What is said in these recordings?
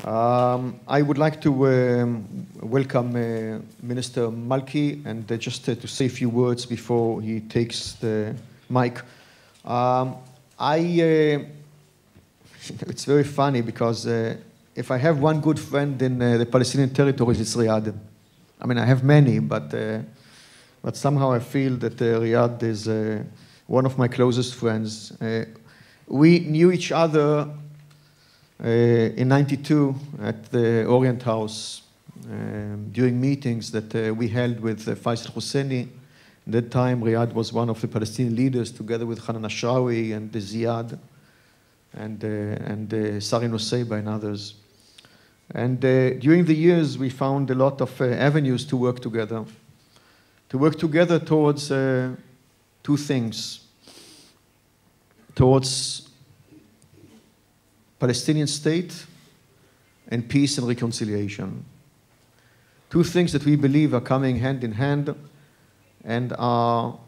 I would like to welcome Minister Malki and just to say a few words before he takes the mic. It's very funny because if I have one good friend in the Palestinian territories, it's Riad. I mean, I have many, but somehow I feel that Riad is one of my closest friends. We knew each other in '92 at the Orient House during meetings that we held with Faisal Husseini. At that time, Riad was one of the Palestinian leaders, together with Hanan Ashrawi and Ziad and Sari Nusseibeh and others. And during the years, we found a lot of avenues to work together towards two things: towards Palestinian state and peace and reconciliation. Two things that we believe are coming hand in hand and are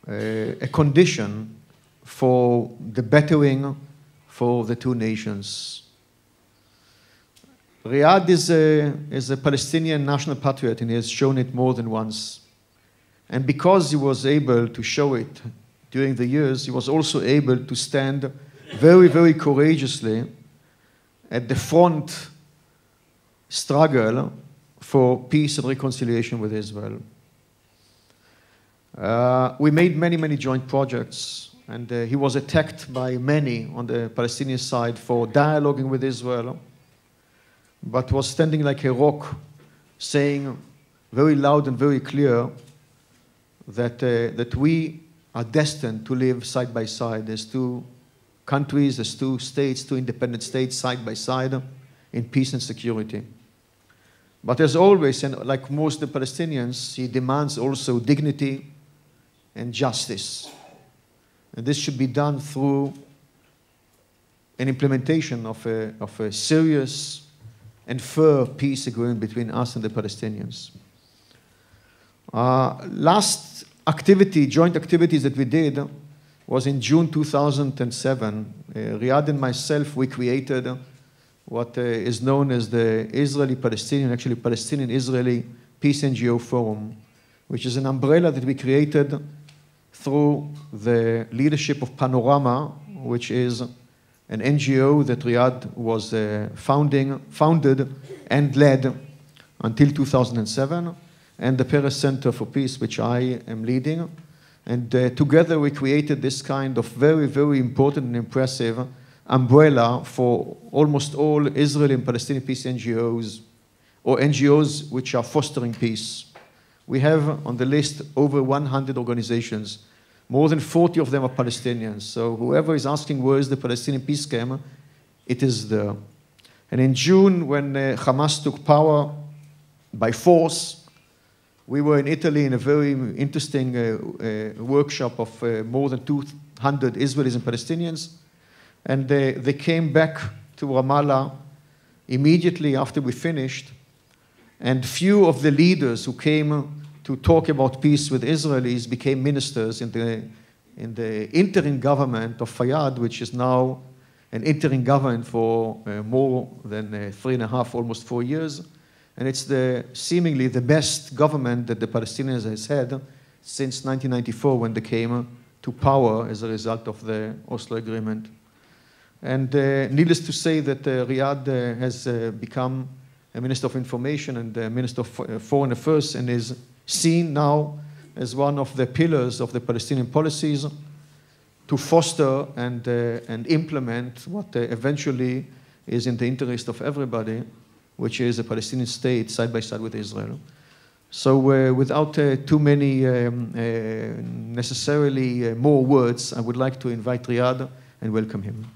a condition for the bettering for the two nations. Riad is a Palestinian national patriot, and he has shown it more than once. And because he was able to show it during the years, he was also able to stand very, very courageously at the front struggle for peace and reconciliation with Israel. We made many, many joint projects, and he was attacked by many on the Palestinian side for dialoguing with Israel, but was standing like a rock, saying very loud and very clear that we are destined to live side by side as two countries, as two states, two independent states, side by side, in peace and security. But as always, and like most of the Palestinians, he demands also dignity and justice. And this should be done through an implementation of a serious and fair peace agreement between us and the Palestinians. Last activity, joint activities that we did was in June 2007. Riad and myself, we created what is known as the Israeli-Palestinian, actually Palestinian-Israeli Peace NGO Forum, which is an umbrella that we created through the leadership of Panorama, which is an NGO that Riad was founded and led until 2007, and the Peres Center for Peace, which I am leading. And together we created this kind of very, very important and impressive umbrella for almost all Israeli and Palestinian peace NGOs, or NGOs which are fostering peace. We have on the list over 100 organizations. More than 40 of them are Palestinians. So whoever is asking where is the Palestinian peace camp, it is there. And in June, when Hamas took power by force, we were in Italy in a very interesting workshop of more than 200 Israelis and Palestinians. And they came back to Ramallah immediately after we finished. And few of the leaders who came to talk about peace with Israelis became ministers in the interim government of Fayyad, which is now an interim government for more than 3.5, almost 4 years. And it's seemingly the best government that the Palestinians has had since 1994, when they came to power as a result of the Oslo Agreement. And needless to say that Riad has become a Minister of Information and a Minister of Foreign Affairs, and is seen now as one of the pillars of the Palestinian policies to foster and implement what eventually is in the interest of everybody, which is a Palestinian state side by side with Israel. So without too many necessarily more words, I would like to invite Riad and welcome him.